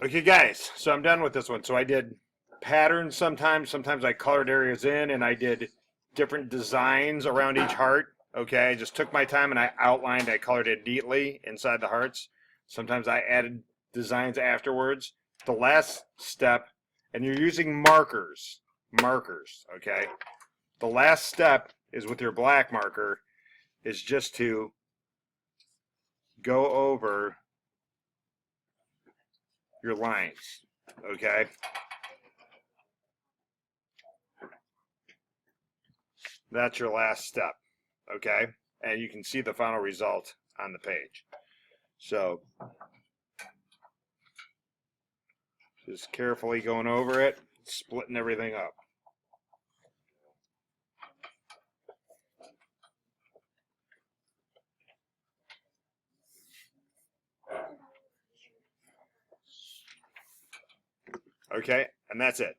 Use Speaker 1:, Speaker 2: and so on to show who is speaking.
Speaker 1: Okay, guys, so I'm done with this one. So I did patterns sometimes I colored areas in, and I did different designs around each heart. Okay, I just took my time and I outlined, I colored it neatly inside the hearts. Sometimes I added designs afterwards. The last step, and you're using markers, okay? The last step is with your black marker, is just to go over your lines, okay? That's your last step, okay? And you can see the final result on the page. So just carefully going over it, splitting everything up. Okay, and that's it.